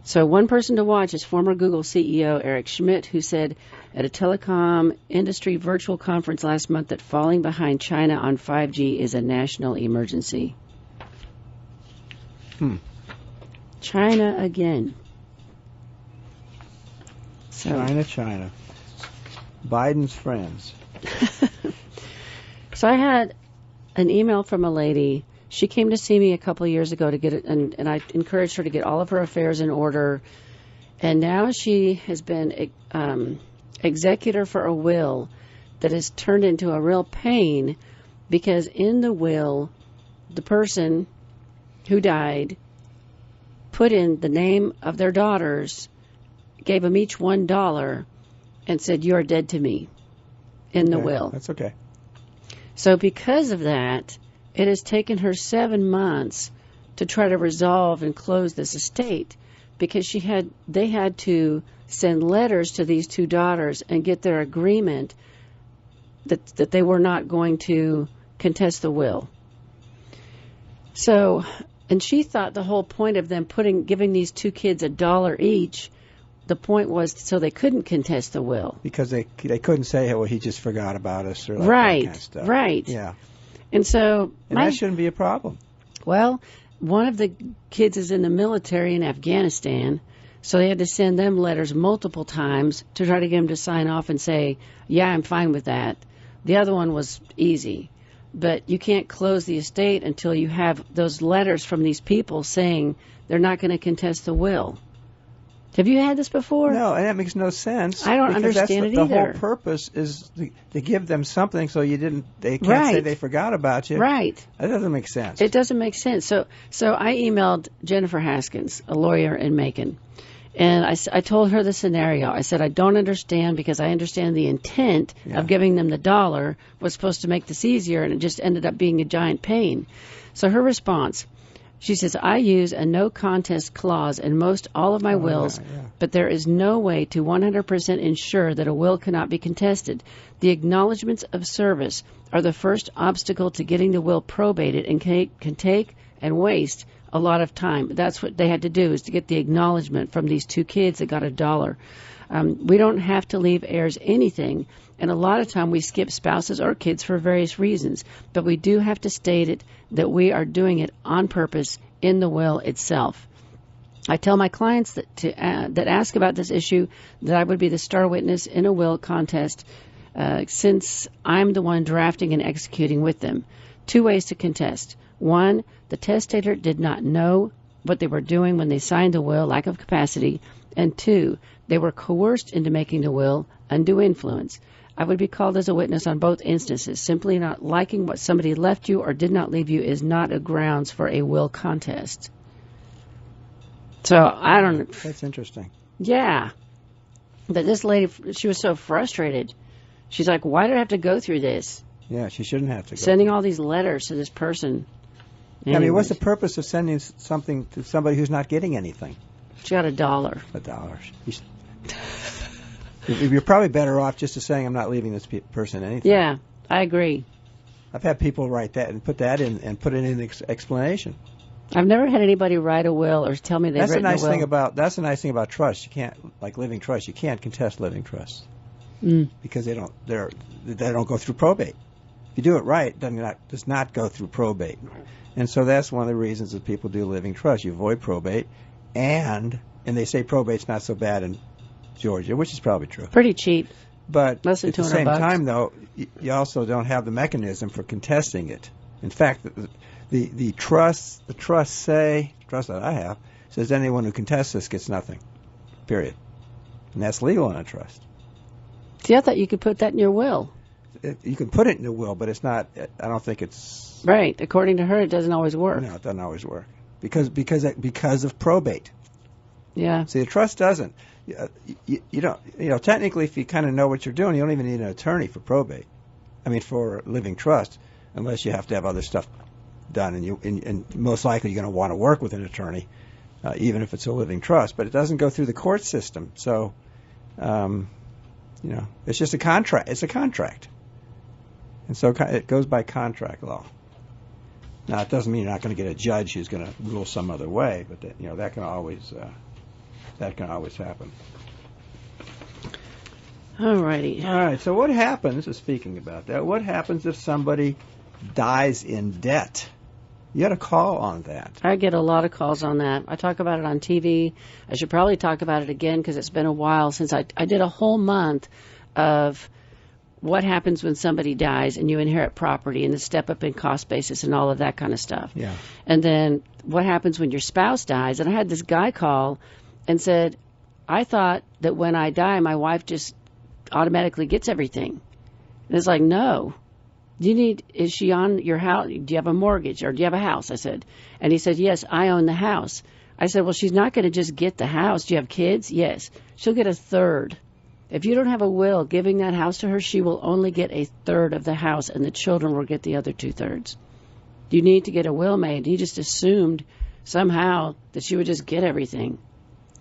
So one person to watch is former Google CEO Eric Schmidt, who said at a telecom industry virtual conference last month that falling behind China on 5G is a national emergency. China again. So. China. Biden's friends. So I had an email from a lady. She came to see me a couple of years ago to get it, and I encouraged her to get all of her affairs in order. And now she has been executor for a will that has turned into a real pain, because in the will, the person who died put in the name of their daughters, gave them each $1, and said, "You are dead to me," in the will. That's okay. So because of that, it has taken her 7 months to try to resolve and close this estate, because they had to send letters to these two daughters and get their agreement that they were not going to contest the will. So, and she thought the whole point of them giving these two kids $1 each, the point was so they couldn't contest the will. Because they couldn't say, well, he just forgot about us, or like right, that kind of stuff. Right. Yeah. And so... that shouldn't be a problem. Well, one of the kids is in the military in Afghanistan, so they had to send them letters multiple times to try to get them to sign off and say, yeah, I'm fine with that. The other one was easy. But you can't close the estate until you have those letters from these people saying they're not going to contest the will. Have you had this before? No, and that makes no sense. I don't understand it either. The whole purpose is to give them something so they can't say they forgot about you. Right. That doesn't make sense. It doesn't make sense. So I emailed Jennifer Haskins, a lawyer in Macon, and I told her the scenario. I said, I don't understand, because I understand the intent of giving them the $1 was supposed to make this easier, and it just ended up being a giant pain. So her response, she says, I use a no contest clause in most all of my wills, but there is no way to 100% ensure that a will cannot be contested. The acknowledgments of service are the first obstacle to getting the will probated and can take and waste a lot of time. That's what they had to do, is to get the acknowledgement from these two kids that got $1. We don't have to leave heirs anything, and a lot of time we skip spouses or kids for various reasons, but we do have to state it that we are doing it on purpose in the will itself. I tell my clients that ask about this issue that I would be the star witness in a will contest, since I'm the one drafting and executing with them. 2 ways to contest. 1, the testator did not know what they were doing when they signed the will, lack of capacity. And 2, they were coerced into making the will, undue influence. I would be called as a witness on both instances. Simply not liking what somebody left you or did not leave you is not a grounds for a will contest. So, I don't know. That's interesting. Yeah. But this lady, she was so frustrated. She's like, why did I have to go through this? Yeah, she shouldn't have to go. Sending all these letters to this person. Anyways. I mean, what's the purpose of sending something to somebody who's not getting anything? She got $1. $1. You're probably better off just to saying, I'm not leaving this person anything. Yeah, I agree. I've had people write that and put that in and put it in explanation. I've never had anybody write a will or tell me they've written a will. That's the nice thing about trust. You can't, like living trust, you can't contest living trusts because they don't go through probate. If you do it right, it does not go through probate. And so that's one of the reasons that people do living trust. You avoid probate, and they say probate's not so bad in Georgia, which is probably true. Pretty cheap. But less than at the $200. same time, though, you also don't have the mechanism for contesting it. In fact, the trust that I have says anyone who contests this gets nothing. Period. And that's legal in a trust. See, I thought you could put that in your will. You can put it in the will, but it's not. I don't think it's right. According to her, it doesn't always work. No, it doesn't always work because of probate. Yeah. See, the trust doesn't. You don't. Technically, if you kind of know what you're doing, you don't even need an attorney for probate. I mean, for living trust, unless you have to have other stuff done, and most likely you're going to want to work with an attorney, even if it's a living trust. But it doesn't go through the court system, so it's just a contract. It's a contract. And so it goes by contract law. Now, it doesn't mean you're not going to get a judge who's going to rule some other way, but that can always happen. Alrighty. All right. So what happens? Speaking about that, what happens if somebody dies in debt? You had a call on that. I get a lot of calls on that. I talk about it on TV. I should probably talk about it again because it's been a while since I did a whole month of what happens when somebody dies and you inherit property and the step up in cost basis and all of that kind of stuff. Yeah. And then what happens when your spouse dies. And I had this guy call and said, I thought that when I die, my wife just automatically gets everything. And it's like, no. Is she on your house? Do you have a mortgage or do you have a house? I said. And he said, yes, I own the house. I said, well, she's not going to just get the house. Do you have kids? Yes. She'll get a third. If you don't have a will giving that house to her, she will only get a third of the house, and the children will get the other 2/3. You need to get a will made. He just assumed somehow that she would just get everything.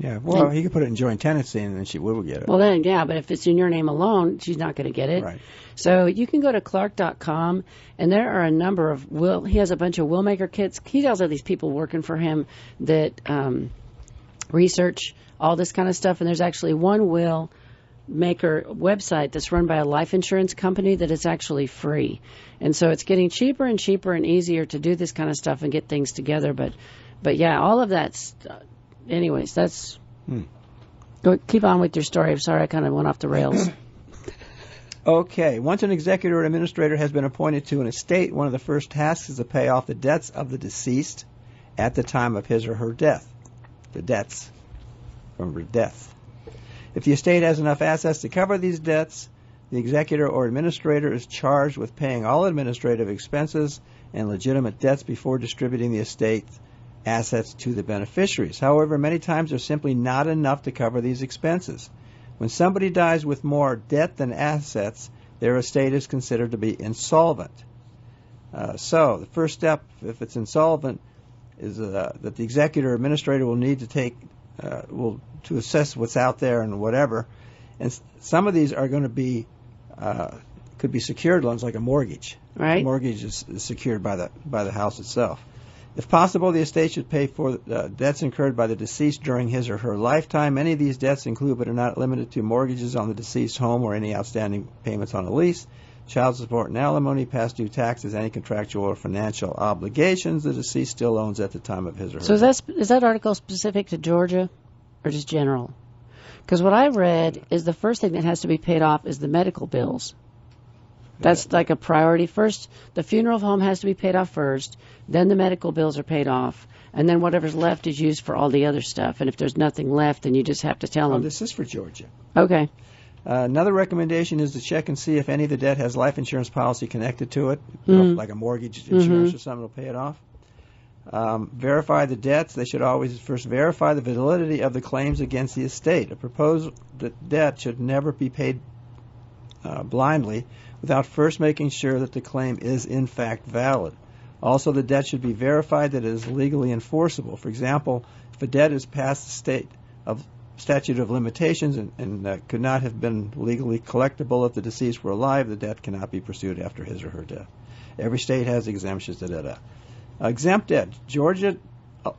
Yeah, well, he could put it in joint tenancy, and then she will get it. Well, then, yeah, but if it's in your name alone, she's not going to get it. Right. So you can go to Clark.com, and there are a number of he has a bunch of will maker kits. He has all these people working for him that research all this kind of stuff, and there's actually one will maker website that's run by a life insurance company that is actually free. And so it's getting cheaper and cheaper and easier to do this kind of stuff and get things together. But yeah, all of that's, anyways, that's, go keep on with your story. I'm sorry I kind of went off the rails. Okay. Once an executor or administrator has been appointed to an estate, one of the first tasks is to pay off the debts of the deceased at the time of his or her death. The debts from her death. If the estate has enough assets to cover these debts, the executor or administrator is charged with paying all administrative expenses and legitimate debts before distributing the estate assets to the beneficiaries. However, many times there's simply not enough to cover these expenses. When somebody dies with more debt than assets, their estate is considered to be insolvent. So the first step, if it's insolvent, is that the executor or administrator will need to take to assess what's out there and whatever. And some of these are going to be could be secured loans, like a mortgage. Right. A mortgage is secured by the house itself. If possible, the estate should pay for debts incurred by the deceased during his or her lifetime. Many of these debts include, but are not limited to, mortgages on the deceased's home or any outstanding payments on a lease, child support and alimony, past due taxes, any contractual or financial obligations the deceased still owns at the time of his or her death. So is that article specific to Georgia or just general? Because what I read is the first thing that has to be paid off is the medical bills. That's like a priority. First, the funeral home has to be paid off first, then the medical bills are paid off, and then whatever's left is used for all the other stuff. And if there's nothing left, then you just have to tell them. This is for Georgia. Okay. Another recommendation is to check and see if any of the debt has life insurance policy connected to it, like a mortgage insurance or something will pay it off. Verify the debts. They should always first verify the validity of the claims against the estate. A proposed debt should never be paid blindly without first making sure that the claim is in fact valid. Also, the debt should be verified that it is legally enforceable. For example, if a debt is past the statute of limitations and could not have been legally collectible if the deceased were alive, the debt cannot be pursued after his or her death. Every state has exemptions. Exempt debt. Georgia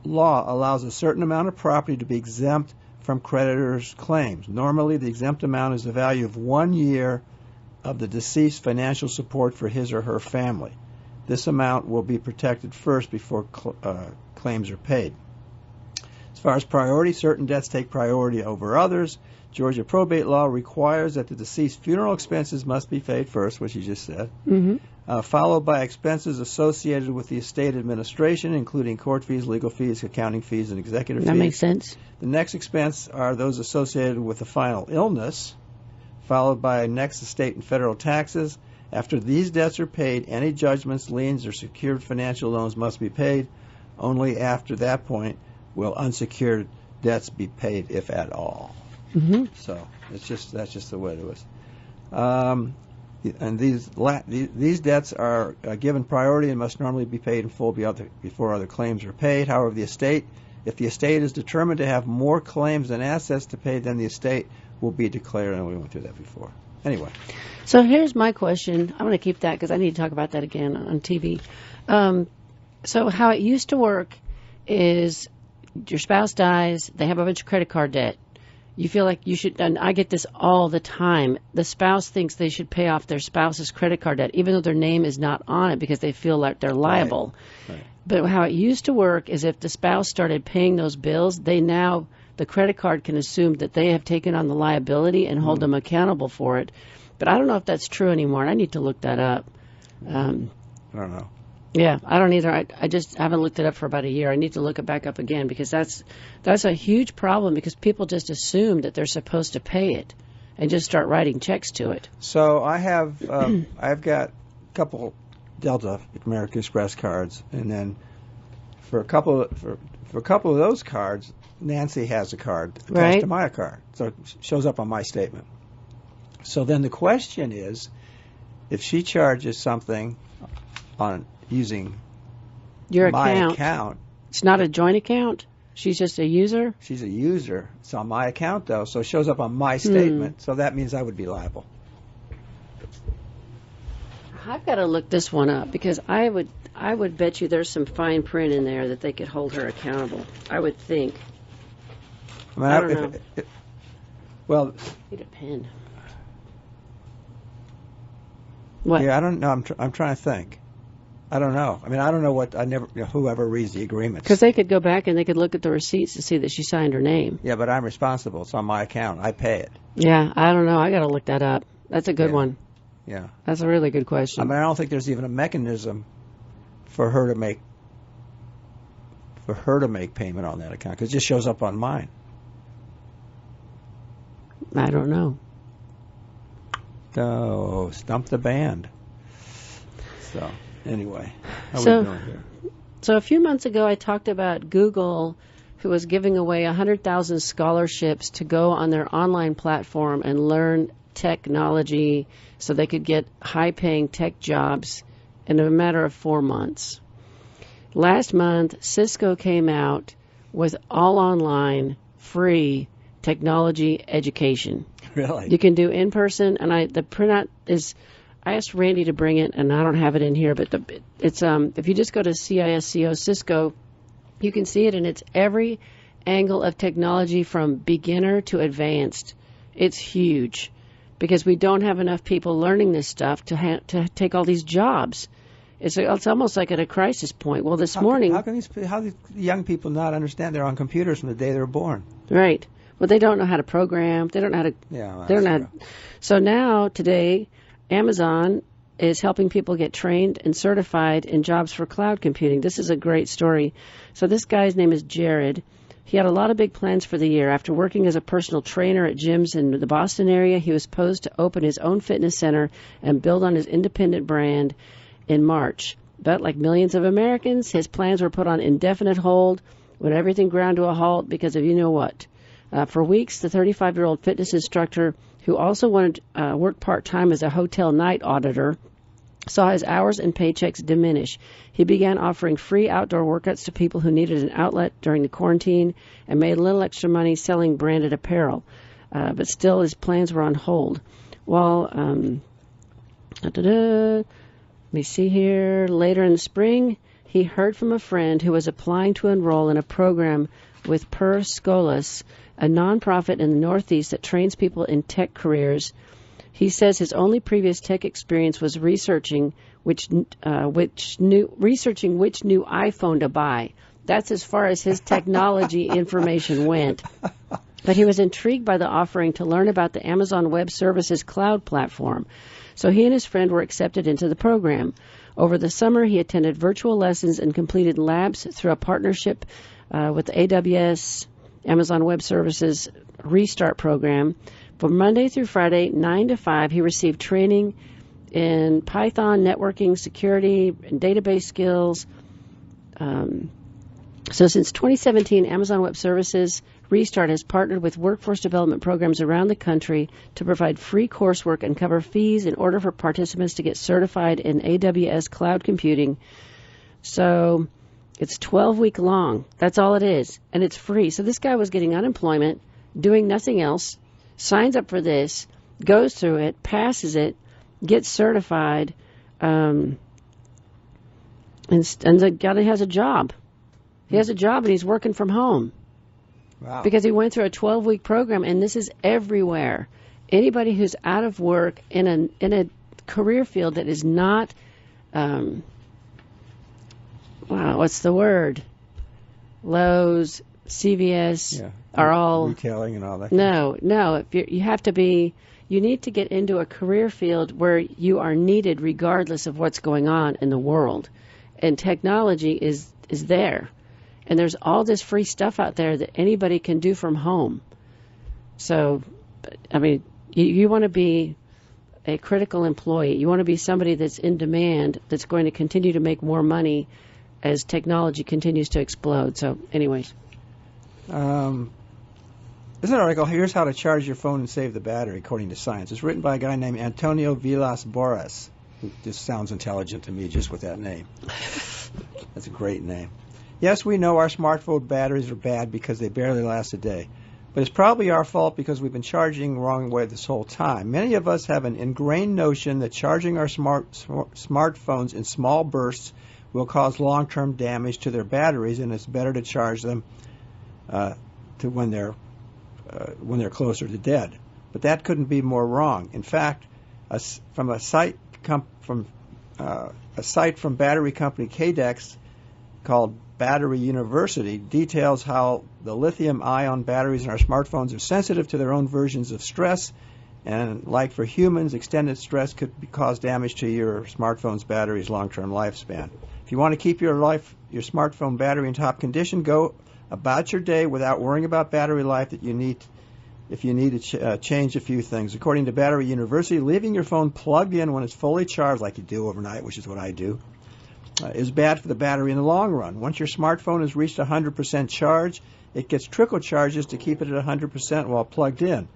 law allows a certain amount of property to be exempt from creditors' claims. Normally, the exempt amount is the value of 1 year of the deceased's financial support for his or her family. This amount will be protected first before claims are paid. As far as priority, certain debts take priority over others. Georgia probate law requires that the deceased funeral expenses must be paid first, which you just said, followed by expenses associated with the estate administration, including court fees, legal fees, accounting fees, and executive fees. That makes sense. The next expense are those associated with the final illness, followed by next estate and federal taxes. After these debts are paid, any judgments, liens, or secured financial loans must be paid. Only after that point will unsecured debts be paid, if at all. So that's just the way it is. And these debts are given priority and must normally be paid in full before other claims are paid. However, if the estate is determined to have more claims than assets to pay, then the estate will be declared, and we went through that before. Anyway. So here's my question. I'm going to keep that because I need to talk about that again on TV. So how it used to work is your spouse dies, they have a bunch of credit card debt. You feel like you should, and I get this all the time, the spouse thinks they should pay off their spouse's credit card debt, even though their name is not on it because they feel like they're liable. Right. But how it used to work is if the spouse started paying those bills, the credit card can assume that they have taken on the liability and hold them accountable for it. But I don't know if that's true anymore. I need to look that up. I don't know. Yeah, I don't either. I just haven't looked it up for about a year. I need to look it back up again because that's a huge problem because people just assume that they're supposed to pay it and just start writing checks to it. So I've got a couple Delta American Express cards, and then for a couple of those cards, Nancy has a card attached to my card, so it shows up on my statement. So then the question is, if she charges something on using my account. It's not a joint account? She's just a user? She's a user. It's on my account, though, so it shows up on my statement, so that means I would be liable. I've got to look this one up because I would bet you there's some fine print in there that they could hold her accountable. I would think. I don't know. Well, need a pen. What? Yeah, I don't know. I'm trying to think. I don't know. I mean, I don't know whoever reads the agreements. Because they could go back and they could look at the receipts to see that she signed her name. Yeah, but I'm responsible. It's on my account. I pay it. Yeah, I don't know. I got to look that up. That's a good one. Yeah. That's a really good question. I mean, I don't think there's even a mechanism for her to make payment on that account because it just shows up on mine. I don't know. Oh, stump the band. So, anyway, how are we doing here? So a few months ago, I talked about Google, who was giving away 100,000 scholarships to go on their online platform and learn technology so they could get high-paying tech jobs in a matter of 4 months. Last month, Cisco came out with all online, free technology education. Really? You can do in person, and the printout is. I asked Randy to bring it, and I don't have it in here, but it's if you just go to CISCO Cisco, you can see it, and it's every angle of technology from beginner to advanced. It's huge because we don't have enough people learning this stuff to take all these jobs. It's almost like at a crisis point. Well, this morning, how these young people not understand they're on computers from the day they're born? Right. Well, they don't know how to program. They don't know how to. Yeah, well, they don't know. So now today, Amazon is helping people get trained and certified in jobs for cloud computing. This is a great story. So this guy's name is Jared. He had a lot of big plans for the year. After working as a personal trainer at gyms in the Boston area, he was posed to open his own fitness center and build on his independent brand in March. But like millions of Americans, his plans were put on indefinite hold when everything ground to a halt because of you know what. For weeks, the 35-year-old fitness instructor, who also wanted to work part-time as a hotel night auditor, saw his hours and paychecks diminish. He began offering free outdoor workouts to people who needed an outlet during the quarantine and made a little extra money selling branded apparel. But still, his plans were on hold. Well, let me see here. Later in the spring, he heard from a friend who was applying to enroll in a program with Per Scholas, a nonprofit in the Northeast that trains people in tech careers. He says his only previous tech experience was researching which new iPhone to buy. That's as far as his technology information went. But he was intrigued by the offering to learn about the Amazon Web Services cloud platform. So he and his friend were accepted into the program. Over the summer, he attended virtual lessons and completed labs through a partnership with the AWS, Amazon Web Services Restart program. From Monday through Friday, 9 to 5, he received training in Python, networking, security, and database skills. So since 2017, Amazon Web Services Restart has partnered with workforce development programs around the country to provide free coursework and cover fees in order for participants to get certified in AWS cloud computing. So it's 12-week long. That's all it is. And it's free. So this guy was getting unemployment, doing nothing else, signs up for this, goes through it, passes it, gets certified, and the guy has a job. He has a job and he's working from home. Wow. Because he went through a 12-week program, and this is everywhere. Anybody who's out of work in a career field that is not, what's the word? Lowe's, CVS are all retailing and all that. No. If you have to be, you need to get into a career field where you are needed regardless of what's going on in the world, and technology is there. And there's all this free stuff out there that anybody can do from home. So, I mean, you want to be a critical employee. You want to be somebody that's in demand, that's going to continue to make more money as technology continues to explode. So, anyways. There's an article, here's how to charge your phone and save the battery, according to science. It's written by a guy named Antonio Villas-Boas. This sounds intelligent to me just with that name. That's a great name. Yes, we know our smartphone batteries are bad because they barely last a day. But it's probably our fault because we've been charging the wrong way this whole time. Many of us have an ingrained notion that charging our smartphones in small bursts will cause long-term damage to their batteries, and it's better to charge them to when they're closer to dead. But that couldn't be more wrong. In fact, from a site from battery company Cadex called Battery University details how the lithium-ion batteries in our smartphones are sensitive to their own versions of stress, and like for humans, extended stress could cause damage to your smartphone's battery's long-term lifespan. If you want to keep your smartphone battery in top condition, go about your day without worrying about battery life if you need to change a few things. According to Battery University, leaving your phone plugged in when it's fully charged, like you do overnight, which is what I do, is bad for the battery in the long run. Once your smartphone has reached 100% charge, it gets trickle charges to keep it at 100% while plugged in.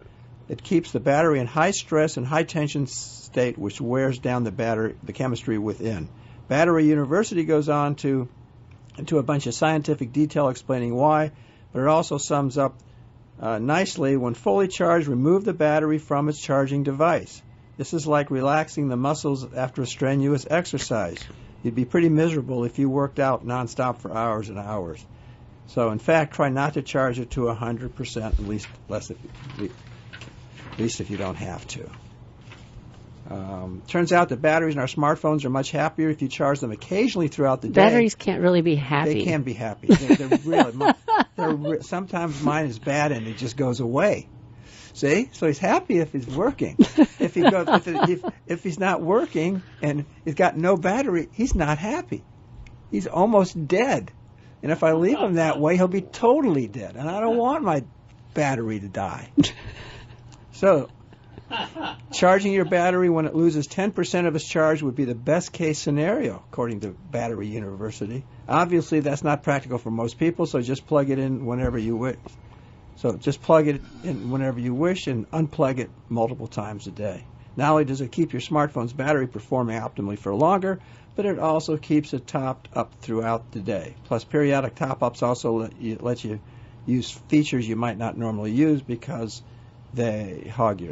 It keeps the battery in high stress and high tension state, which wears down the chemistry within. Battery University goes on into a bunch of scientific detail explaining why, but it also sums up nicely. When fully charged, remove the battery from its charging device. This is like relaxing the muscles after a strenuous exercise. You'd be pretty miserable if you worked out nonstop for hours and hours. So, in fact, try not to charge it to 100%, at least if you don't have to. Turns out that batteries in our smartphones are much happier if you charge them occasionally throughout the day. Batteries can't really be happy. They can be happy. They're sometimes mine is bad and it just goes away. See? So he's happy if he's working. If he's not working and he's got no battery, he's not happy. He's almost dead. And if I leave him that way, he'll be totally dead. And I don't want my battery to die. So, charging your battery when it loses 10% of its charge would be the best case scenario, according to Battery University. Obviously, that's not practical for most people, so just plug it in whenever you wish. So just plug it in whenever you wish and unplug it multiple times a day. Not only does it keep your smartphone's battery performing optimally for longer, but it also keeps it topped up throughout the day. Plus, periodic top-ups also let you use features you might not normally use because they hog you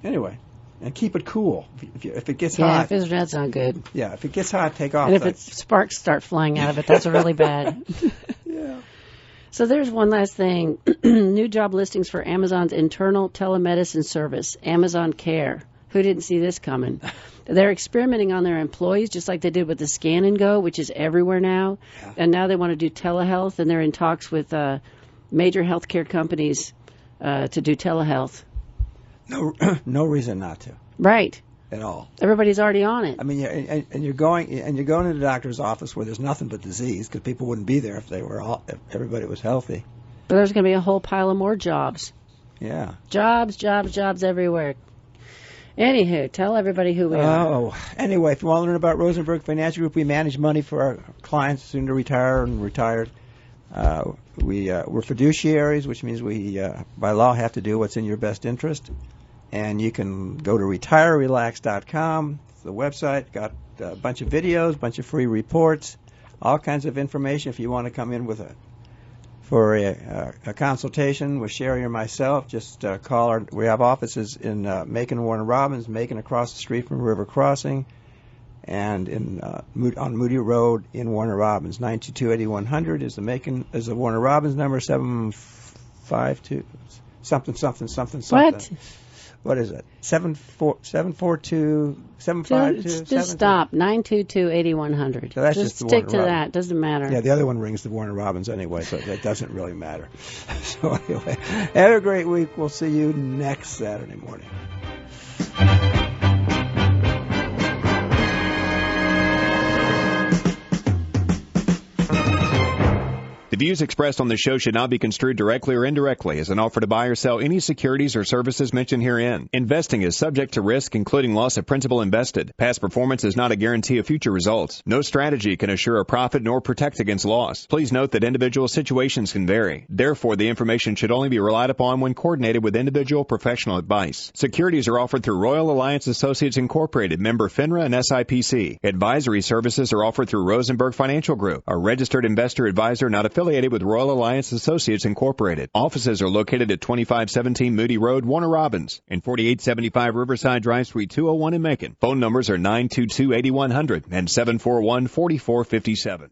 anyway. and keep it cool. If it gets Yeah, hot, that's not good. yeah, if it gets hot, take off. And if sparks start flying out of it, that's really bad. Yeah. So there's one last thing. New job listings for Amazon's internal telemedicine service, Amazon Care. Who didn't see this coming? They're experimenting on their employees just like they did with the Scan and Go, which is everywhere now. Yeah. And now they want to do telehealth, and they're in talks with major healthcare companies to do telehealth. No reason not to. Right. At all. Everybody's already on it. I mean, and you're going to the doctor's office where there's nothing but disease because people wouldn't be there if everybody was healthy. But there's going to be a whole pile of more jobs. Yeah. Jobs everywhere. Anywho, tell everybody who we are. Oh, anyway, if you want to learn about Rosenberg Financial Group, we manage money for our clients soon to retire and retired. We're fiduciaries, which means we, by law, have to do what's in your best interest. And you can go to retirerelax.com. It's the website. Got a bunch of videos, a bunch of free reports, all kinds of information. If you want to come in for a consultation with Sherry or myself, just call we have offices in Macon, Warner Robins, Macon across the street from River Crossing, and on Moody Road in Warner Robins. 922-8100 is the Warner Robins number. 752 something. What? What is it? 742 Just stop. 922-8100. So that's just the stick Warner to Robins. that. Doesn't matter. Yeah, the other one rings the Warner Robins anyway, so that doesn't really matter. So anyway, have a great week. We'll see you next Saturday morning. The views expressed on the show should not be construed directly or indirectly as an offer to buy or sell any securities or services mentioned herein. Investing is subject to risk, including loss of principal invested. Past performance is not a guarantee of future results. No strategy can assure a profit nor protect against loss. Please note that individual situations can vary. Therefore, the information should only be relied upon when coordinated with individual professional advice. Securities are offered through Royal Alliance Associates Incorporated, member FINRA and SIPC. Advisory services are offered through Rosenberg Financial Group, a registered investor advisor not affiliated with Royal Alliance Associates Incorporated. Offices are located at 2517 Moody Road, Warner Robins, and 4875 Riverside Drive, Suite 201 in Macon. Phone numbers are 922-8100 and 741-4457.